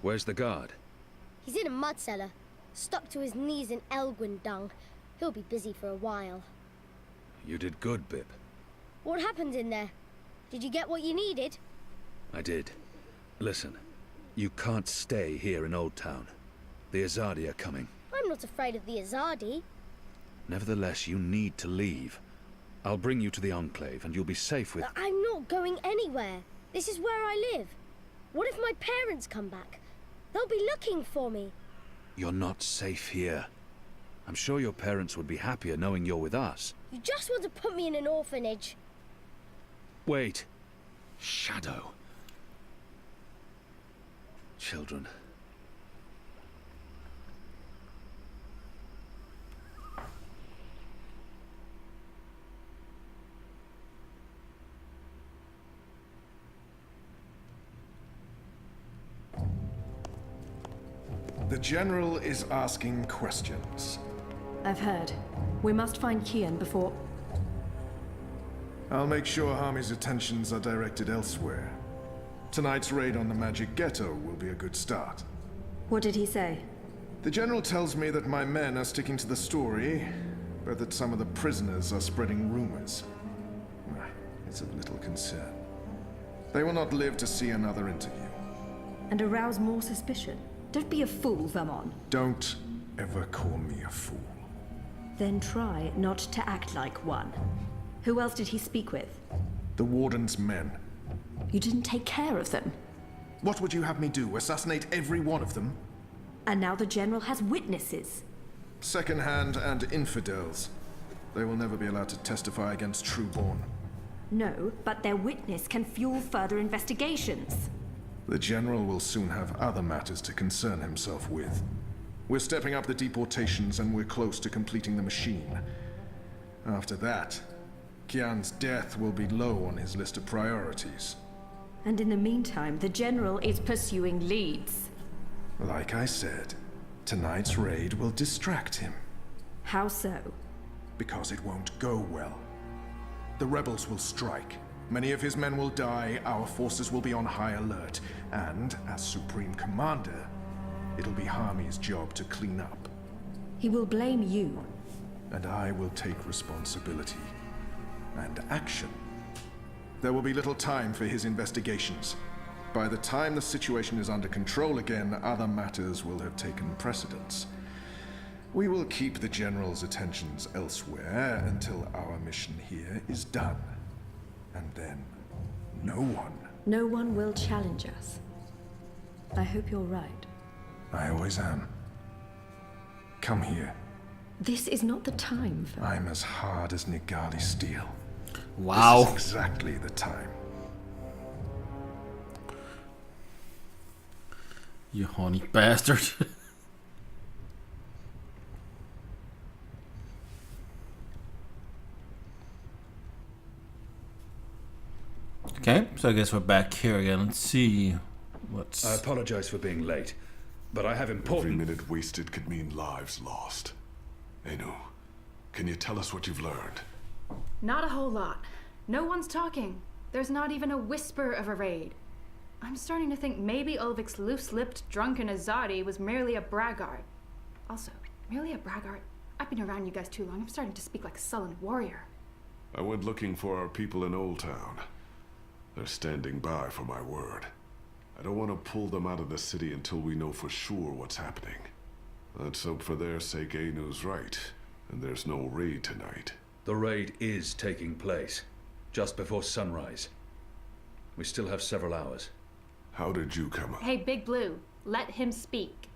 Where's the guard? He's in a mud cellar, stuck to his knees in Elgwyn dung. He'll be busy for a while. You did good, Bip. What happened in there? Did you get what you needed? I did. Listen, you can't stay here in Old Town. The Azadi are coming. I'm not afraid of the Azadi. Nevertheless, you need to leave. I'll bring you to the Enclave, and you'll be safe with... I'm not going anywhere. This is where I live. What if my parents come back? They'll be looking for me. You're not safe here. I'm sure your parents would be happier knowing you're with us. You just want to put me in an orphanage. Wait. Shadow. Children. The General is asking questions. I've heard. We must find Kian before... I'll make sure Harmy's attentions are directed elsewhere. Tonight's raid on the Magic Ghetto will be a good start. What did he say? The General tells me that my men are sticking to the story, but that some of the prisoners are spreading rumors. It's of little concern. They will not live to see another interview. And arouse more suspicion? Don't be a fool, Vermon. Don't ever call me a fool. Then try not to act like one. Who else did he speak with? The Warden's men. You didn't take care of them. What would you have me do? Assassinate every one of them? And now the General has witnesses. Second-hand and infidels. They will never be allowed to testify against Trueborn. No, but their witness can fuel further investigations. The General will soon have other matters to concern himself with. We're stepping up the deportations and we're close to completing the machine. After that, Kian's death will be low on his list of priorities. And in the meantime, the General is pursuing leads. Like I said, tonight's raid will distract him. How so? Because it won't go well. The rebels will strike. Many of his men will die, our forces will be on high alert, and, as Supreme Commander, it'll be Harmy's job to clean up. He will blame you. And I will take responsibility. And action. There will be little time for his investigations. By the time the situation is under control again, other matters will have taken precedence. We will keep the General's attentions elsewhere until our mission here is done. And then, no one will challenge us. I hope you're right. I always am. Come here. This is not the time for... I'm as hard as Nigali steel. Wow. This is exactly the time. You horny bastard. Okay, so I guess we're back here again. Let's see what's... I apologize for being late, but I have important... Every minute wasted could mean lives lost. Anu, can you tell us what you've learned? Not a whole lot. No one's talking. There's not even a whisper of a raid. I'm starting to think maybe Ulvik's loose-lipped, drunken Azadi was merely a braggart. Also, merely a braggart? I've been around you guys too long. I'm starting to speak like a sullen warrior. I went looking for our people in Old Town. They're standing by for my word. I don't want to pull them out of the city until we know for sure what's happening. Let's hope for their sake Anu's right, and there's no raid tonight. The raid is taking place, just before sunrise. We still have several hours. How did you come up? Hey, Big Blue, let him speak.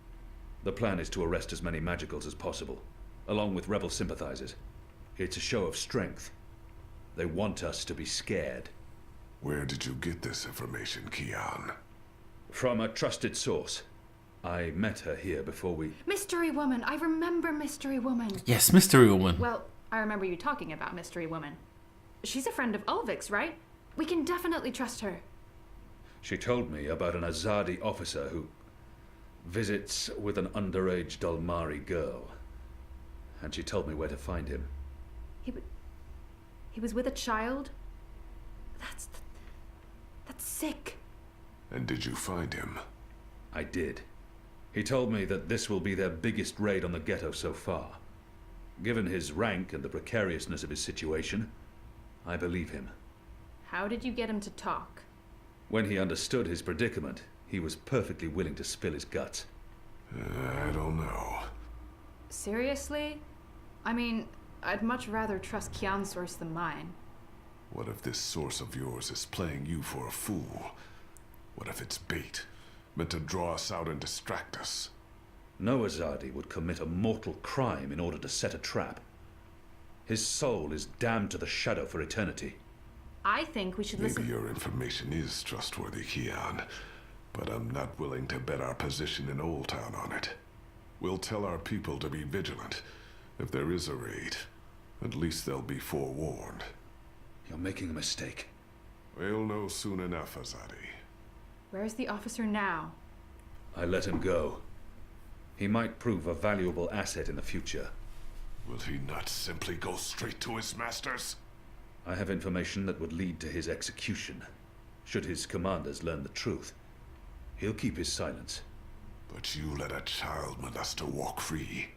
The plan is to arrest as many magicals as possible, along with rebel sympathizers. It's a show of strength. They want us to be scared. Where did you get this information, Kian? From a trusted source. I met her here before we... Mystery Woman! I remember Mystery Woman! Yes, Mystery Woman. Well, I remember you talking about Mystery Woman. She's a friend of Ulvik's, right? We can definitely trust her. She told me about an Azadi officer who visits with an underage Dalmari girl. And she told me where to find him. He was with a child? That's sick. And did you find him? I did. He told me that this will be their biggest raid on the ghetto so far. Given his rank and the precariousness of his situation, I believe him. How did you get him to talk? When he understood his predicament, he was perfectly willing to spill his guts. I don't know. Seriously? I mean, I'd much rather trust Kian's source than mine. What if this source of yours is playing you for a fool? What if it's bait, meant to draw us out and distract us? No Azadi would commit a mortal crime in order to set a trap. His soul is damned to the shadow for eternity. I think we should listen. Maybe your information is trustworthy, Kian, but I'm not willing to bet our position in Old Town on it. We'll tell our people to be vigilant. If there is a raid, at least they'll be forewarned. You're making a mistake. We'll know soon enough, Azadi. Where's the officer now? I let him go. He might prove a valuable asset in the future. Will he not simply go straight to his masters? I have information that would lead to his execution, should his commanders learn the truth. He'll keep his silence. But you let a child molester walk free.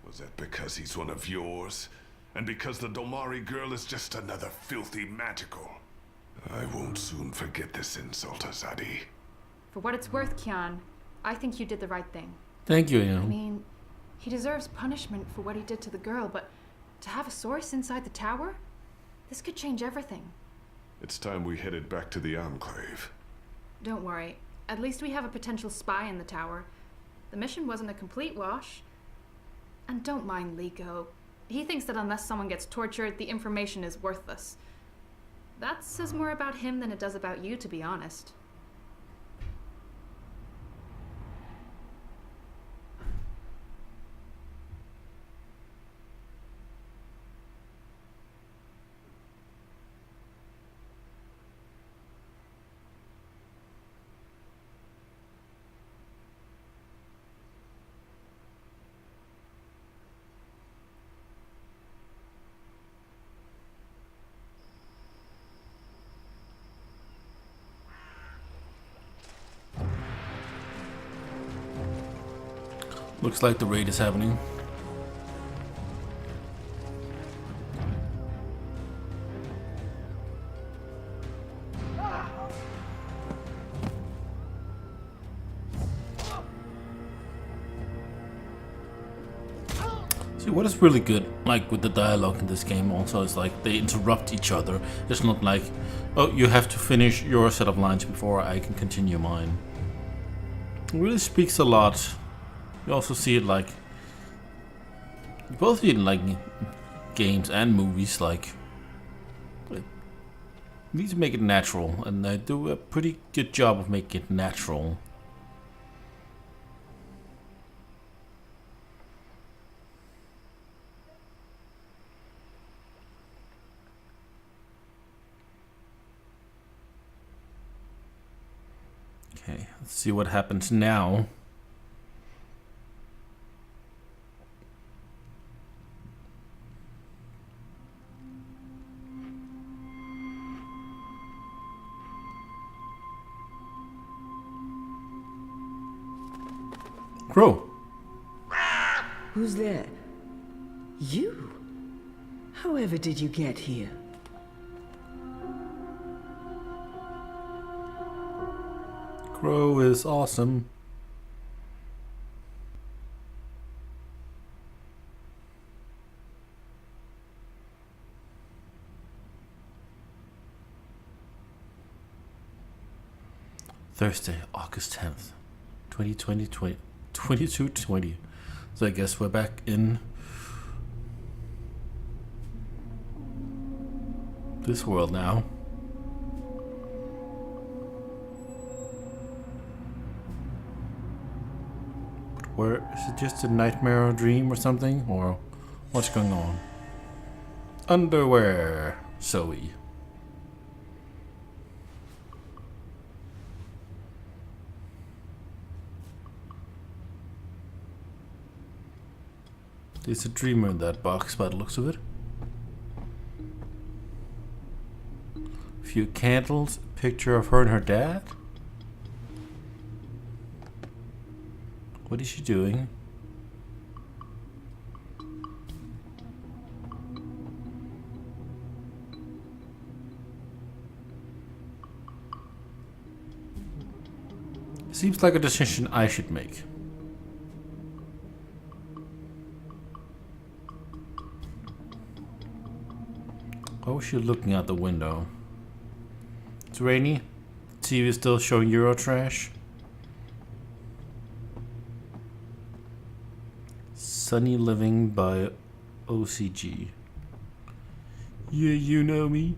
Was that because he's one of yours? And because the Dolmari girl is just another filthy magical? I won't soon forget this insult, Azadi. For what it's worth, Kian, I think you did the right thing. Thank you, I Ian. mean, he deserves punishment for what he did to the girl, but to have a source inside the tower? This could change everything. It's time we headed back to the Enclave. Don't worry. At least we have a potential spy in the tower. The mission wasn't a complete wash. And don't mind Liko. He thinks that unless someone gets tortured, the information is worthless. That says more about him than it does about you, to be honest. Looks like the raid is happening. See, what is really good, like with the dialogue in this game also, is like they interrupt each other. It's not like, oh, you have to finish your set of lines before I can continue mine. It really speaks a lot. You also see it like, you both see it in like games and movies, like, you need to make it natural, and they do a pretty good job of making it natural. Okay, let's see what happens now. Crow. Who's there? You? However did you get here? Crow is awesome. Thursday, August 10th, 2020. 2220. So I guess we're back in this world now. But where is it, just a nightmare or dream or something? Or what's going on? Underwear, Zoe. There's a dreamer in that box by the looks of it. A few candles, a picture of her and her dad. What is she doing? Seems like a decision I should make. Why was she looking out the window? It's rainy. TV is still showing Eurotrash. Sunny Living by OCG. Yeah, you know me.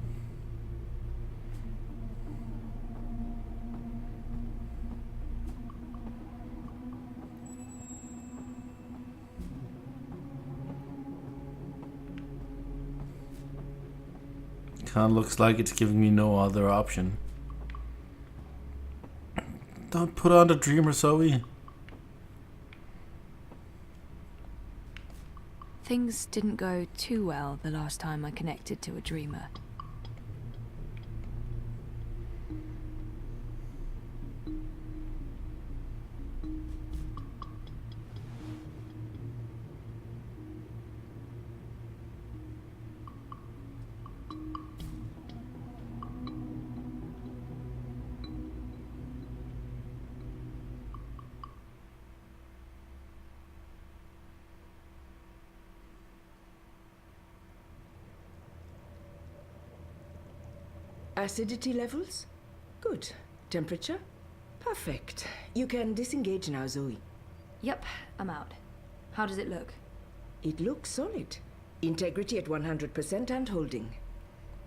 Kinda looks like it's giving me no other option. Don't put on the dreamer, Zoe. Things didn't go too well the last time I connected to a dreamer. Acidity levels? Good. Temperature? Perfect. You can disengage now, Zoe. Yep, I'm out. How does it look? It looks solid. Integrity at 100% and holding.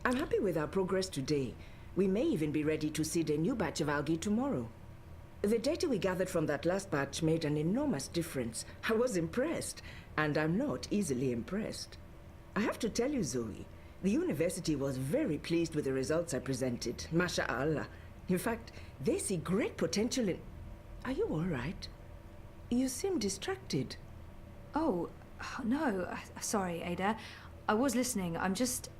I'm happy with our progress today. We may even be ready to seed a new batch of algae tomorrow. The data we gathered from that last batch made an enormous difference. I was impressed, and I'm not easily impressed. I have to tell you, Zoe, the university was very pleased with the results I presented. Masha'Allah. In fact, they see great potential in... Are you all right? You seem distracted. Oh, no. Sorry, Ada. I was listening. I'm just...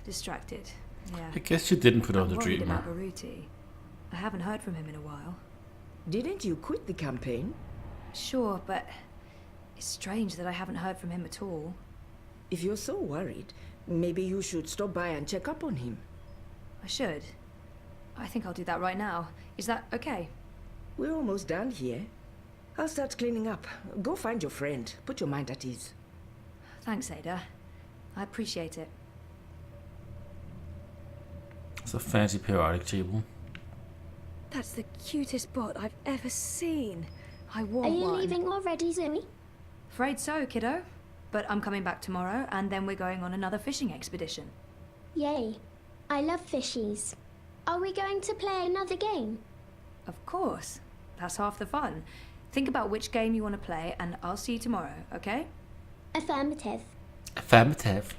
distracted. Yeah. I guess you didn't put on the I'm worried dreamer. about Baruti. I haven't heard from him in a while. Didn't you quit the campaign? Sure, but it's strange that I haven't heard from him at all. If you're so worried, maybe you should stop by and check up on him. I should. I think I'll do that right now. Is that okay? We're almost done here. I'll start cleaning up. Go find your friend. Put your mind at ease. Thanks, Ada. I appreciate it. It's a fancy periodic table. That's the cutest bot I've ever seen. I want Are you one. leaving already, Zoe? Afraid so, kiddo. But I'm coming back tomorrow, and then we're going on another fishing expedition. Yay. I love fishies. Are we going to play another game? Of course. That's half the fun. Think about which game you want to play, and I'll see you tomorrow, okay? Affirmative. Affirmative.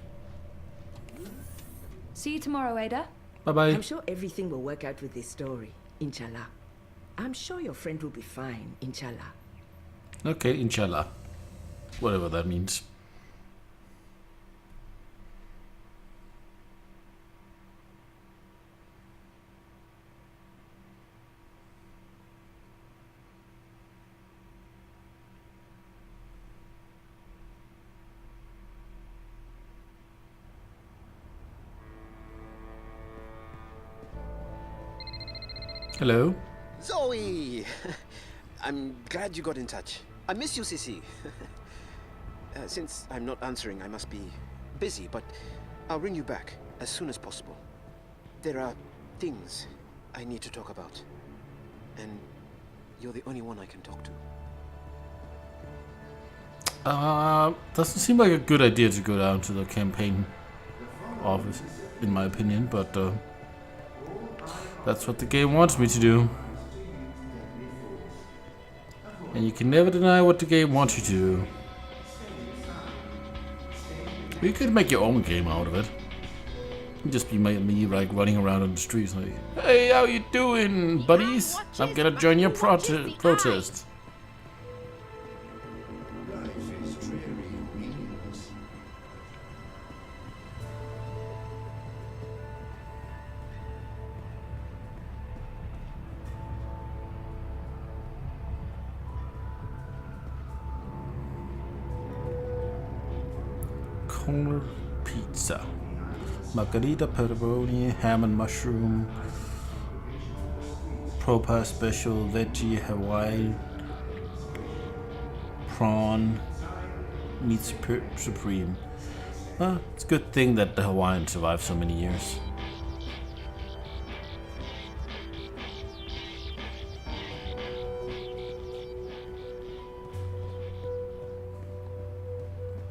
See you tomorrow, Ada. Bye-bye. I'm sure everything will work out with this story, inshallah. I'm sure your friend will be fine, inshallah. Okay, inshallah. Whatever that means. Hello? Zoe! I'm glad you got in touch. I miss you, Sissy. Since I'm not answering, I must be busy, but I'll ring you back as soon as possible. There are things I need to talk about, and you're the only one I can talk to. Doesn't seem like a good idea to go down to the campaign office, in my opinion, but that's what the game wants me to do. And you can never deny what the game wants you to do. You could make your own game out of it. It'd just be me like running around on the streets like, hey, how you doing, buddies? I'm gonna join your protest. Corner pizza. Margarita, pepperoni, ham and mushroom. Propa special, veggie, Hawaii. Prawn. Meat supreme. Well, it's a good thing that the Hawaiian survived so many years.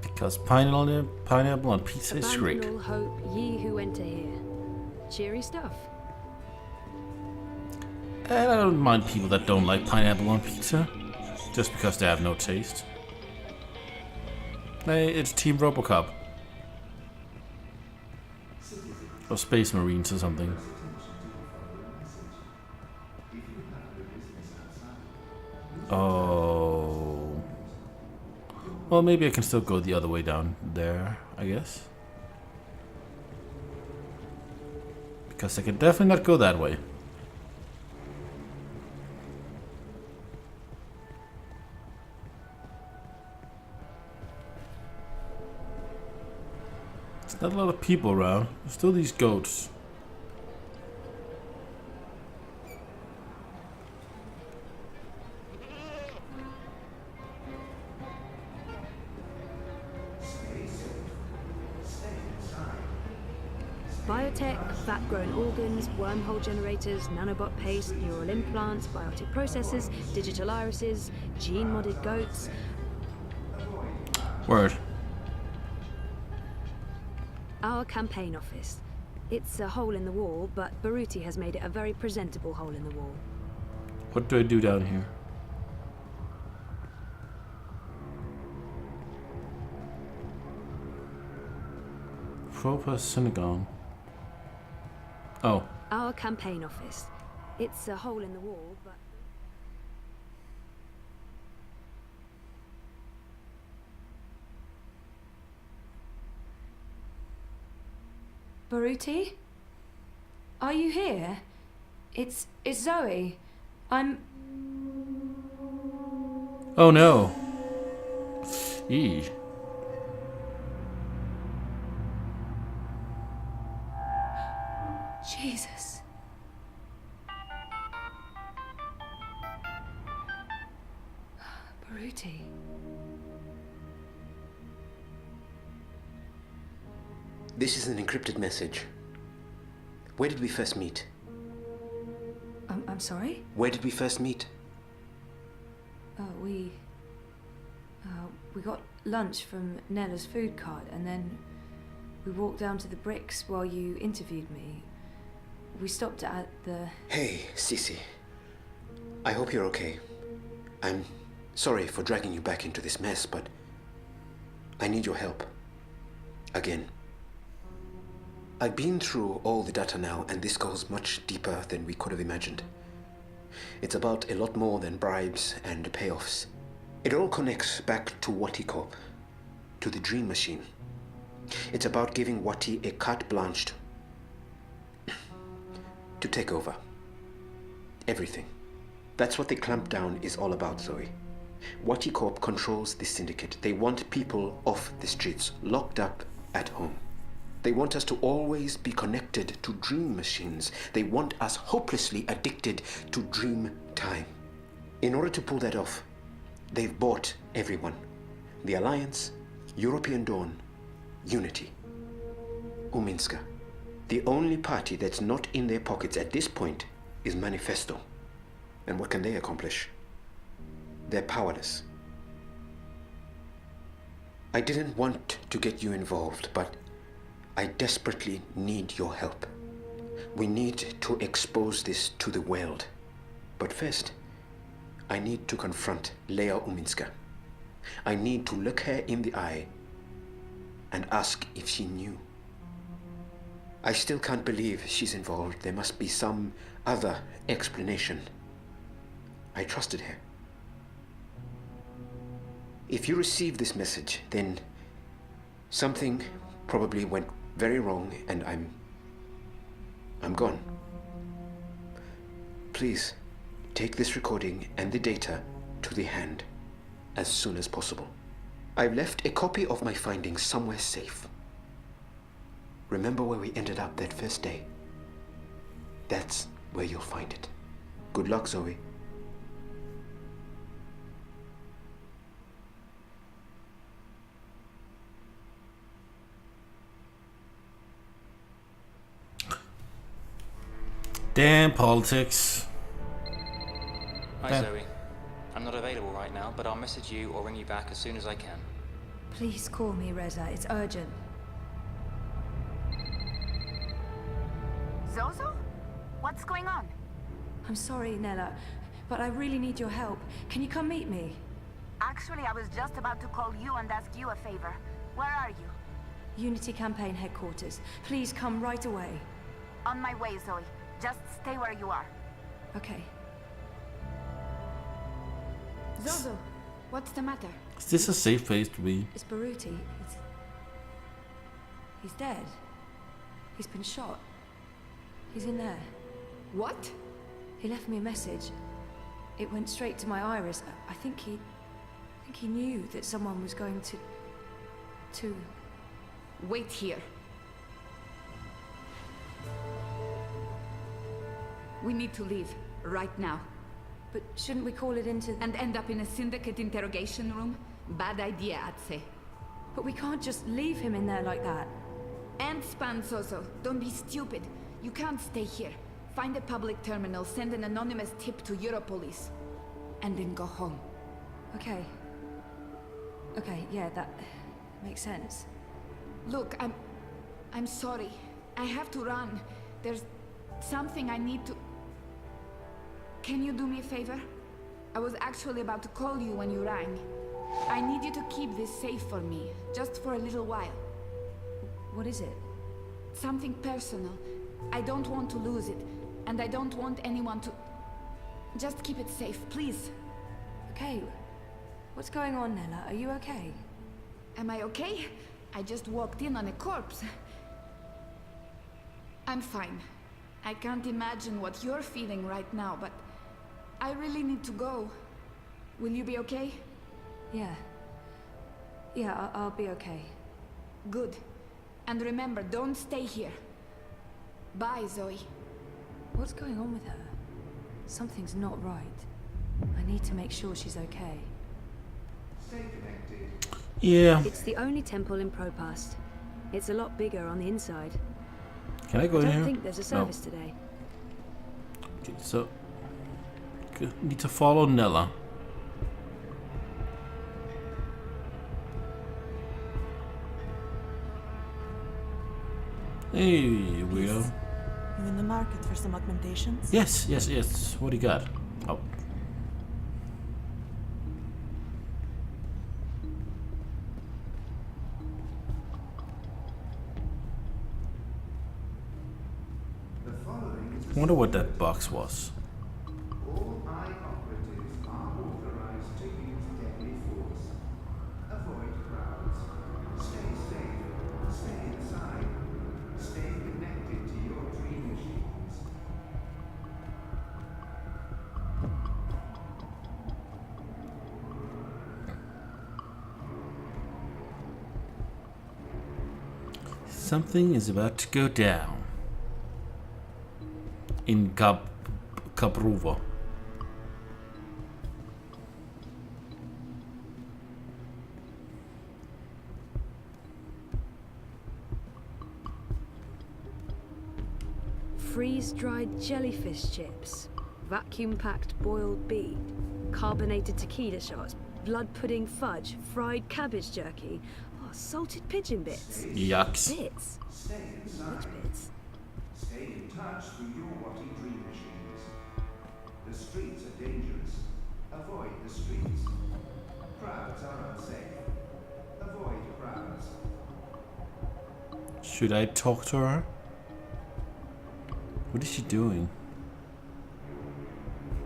Because pineapple on pizza is great. Abandon all hope, ye who enter here. Cheery stuff. And I don't mind people that don't like pineapple on pizza, just because they have no taste. Hey, it's Team Robocop. Or Space Marines or something. Oh. Well, maybe I can still go the other way down there, I guess. Because I can definitely not go that way. There's not a lot of people around. There's still these goats. Biotech, fat-grown organs, wormhole generators, nanobot paste, neural implants, biotic processors, digital irises, gene-modded goats. Word. Our campaign office. It's a hole in the wall, but Baruti has made it a very presentable hole in the wall. What do I do down here? Propa Synagogue. Oh. Our campaign office. It's a hole in the wall, but... Baruti? Are you here? It's Zoe. I'm... Oh no. Eee. Jesus. Baruti. This is an encrypted message. Where did we first meet? I'm sorry? Where did we first meet? We got lunch from Nella's food cart, and then we walked down to the bricks while you interviewed me. We stopped at the... Hey, Sisi. I hope you're okay. I'm sorry for dragging you back into this mess, but I need your help. Again. I've been through all the data now, and this goes much deeper than we could have imagined. It's about a lot more than bribes and payoffs. It all connects back to Wati Corp, to the Dream Machine. It's about giving Wati a carte blanche to take over. Everything. That's what the clampdown is all about, Zoe. Wati Corp controls the syndicate. They want people off the streets, locked up at home. They want us to always be connected to dream machines. They want us hopelessly addicted to dream time. In order to pull that off, they've bought everyone. The Alliance, European Dawn, Unity, Uminska. The only party that's not in their pockets at this point is Manifesto. And what can they accomplish? They're powerless. I didn't want to get you involved, but I desperately need your help. We need to expose this to the world. But first, I need to confront Leia Uminska. I need to look her in the eye and ask if she knew. I still can't believe she's involved. There must be some other explanation. I trusted her. If you receive this message, then something probably went very wrong and I'm gone. Please, take this recording and the data to the hand as soon as possible. I've left a copy of my findings somewhere safe. Remember where we ended up that first day? That's where you'll find it. Good luck, Zoe. Damn politics. Hi, Damn. Zoe. I'm not available right now, but I'll message you or ring you back as soon as I can. Please call me, Reza. It's urgent. Zozo? What's going on? I'm sorry, Nella, but I really need your help. Can you come meet me? Actually, I was just about to call you and ask you a favor. Where are you? Unity Campaign Headquarters. Please come right away. On my way, Zoe. Just stay where you are. Okay. Zozo, what's the matter? Is this a safe place to be? It's Baruti. He's dead. He's been shot. He's in there. What? He left me a message. It went straight to my iris. I think he knew that someone was going to... Wait here. We need to leave, right now. But shouldn't we call it into... And end up in a syndicate interrogation room? Bad idea, I'd say. But we can't just leave him in there like that. And span, Zozo. Don't be stupid. You can't stay here. Find a public terminal, send an anonymous tip to Europolice. And then go home. Okay. Okay, yeah, that makes sense. Look, I'm sorry. I have to run. There's something I need to... Can you do me a favor? I was actually about to call you when you rang. I need you to keep this safe for me, just for a little while. What is it? Something personal. I don't want to lose it, and I don't want anyone to... Just keep it safe, please. Okay. What's going on, Nella? Are you okay? Am I okay? I just walked in on a corpse. I'm fine. I can't imagine what you're feeling right now, but I really need to go. Will you be okay? Yeah. Yeah, I'll be okay. Good. And remember, don't stay here. Bye, Zoe. What's going on with her? Something's not right. I need to make sure she's okay. Yeah. It's the only temple in Propast. It's a lot bigger on the inside. Can I go in I here? don't think there's a service today. Okay, so need to follow Nella. Hey, weirdo. You in the market for some augmentations? Yes, yes, yes. What do you got? Oh. I wonder what that box was. All high operatives are authorized to use deadly force. Avoid crowds. Stay safe. Stay inside. Stay connected to your dream machines. Something is about to go down. In Kabruva. Freeze-dried jellyfish chips, vacuum-packed boiled beet, carbonated tequila shots, blood pudding fudge, fried cabbage jerky, salted pigeon bits. Yucks. Bits? Stay inside. Which bits? Stay in touch with your Watty dream machines. The streets are dangerous. Avoid the streets. Crowds are unsafe. Avoid crowds. Should I talk to her? What is she doing?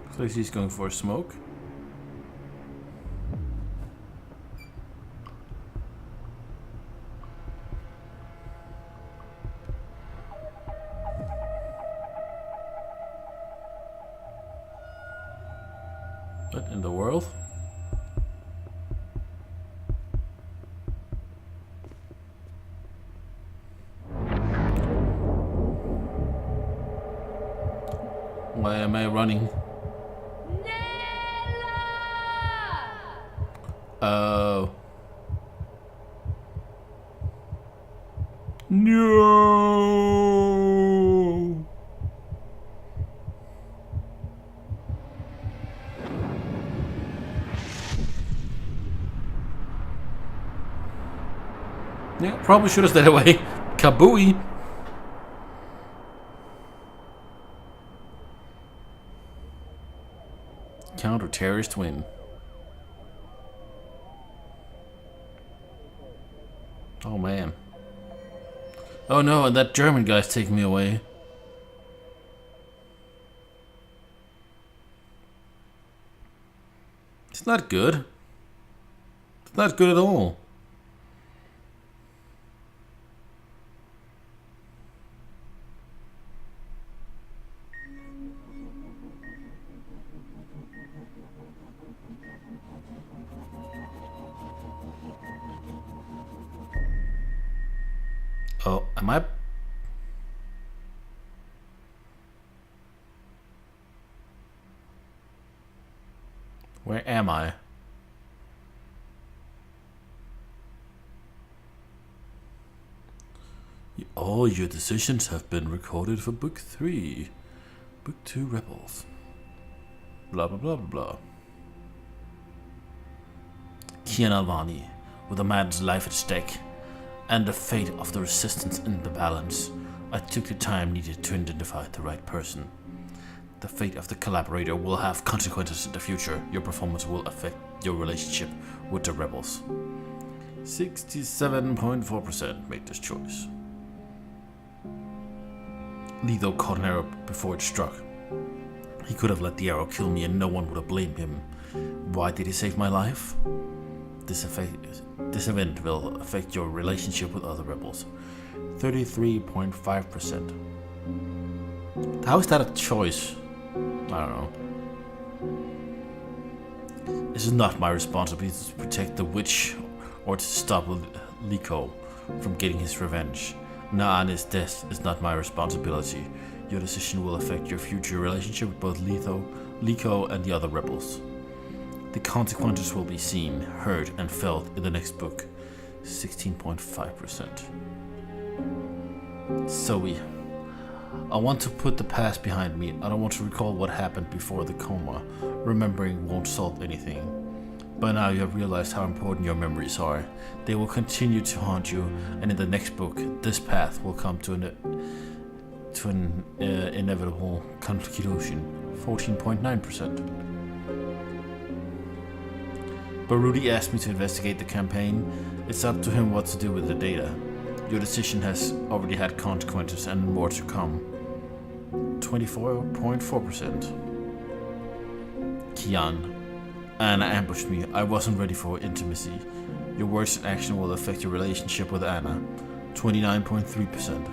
Looks like she's going for a smoke. What in the world? Why am I running? Oh. No. Yeah, probably should have stayed away. Kabooey. Counter-terrorist win. Oh man. Oh no, and that German guy's taking me away. It's not good. It's not good at all. Oh, am I? Where am I? All your decisions have been recorded for Book 3. Book 2 Rebels. Blah blah blah blah blah. Kian Alvane, with a man's life at stake and the fate of the resistance in the balance, I took the time needed to identify the right person. The fate of the collaborator will have consequences in the future. Your performance will affect your relationship with the rebels. 67.4% made this choice. Letho caught an arrow before it struck. He could have let the arrow kill me and no one would have blamed him. Why did he save my life? This event will affect your relationship with other rebels. 33.5%. How is that a choice? I don't know. It is not my responsibility to protect the witch or to stop Liko from getting his revenge. Naane's death is not my responsibility. Your decision will affect your future relationship with both Liko and the other rebels. The consequences will be seen, heard, and felt in the next book. 16.5%. Zoe, I want to put the past behind me. I don't want to recall what happened before the coma. Remembering won't solve anything. By now you have realized how important your memories are. They will continue to haunt you, and in the next book, this path will come to an inevitable conclusion. 14.9%. Barudi asked me to investigate the campaign. It's up to him what to do with the data. Your decision has already had consequences and more to come. 24.4%. Kian. Anna ambushed me. I wasn't ready for intimacy. Your words and action will affect your relationship with Anna. 29.3%.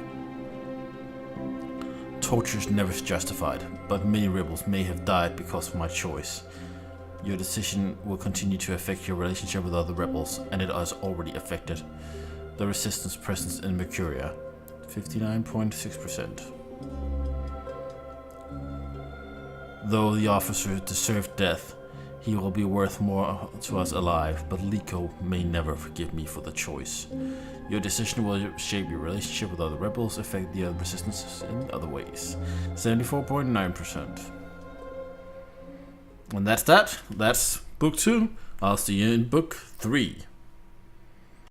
Torture is never justified, but many rebels may have died because of my choice. Your decision will continue to affect your relationship with other rebels, and it has already affected the resistance presence in Mercuria. 59.6%. Though the officer deserved death, he will be worth more to us alive, but Liko may never forgive me for the choice. Your decision will shape your relationship with other rebels, affect the other resistances in other ways. 74.9%. And that's that. That's book 2. I'll see you in book 3.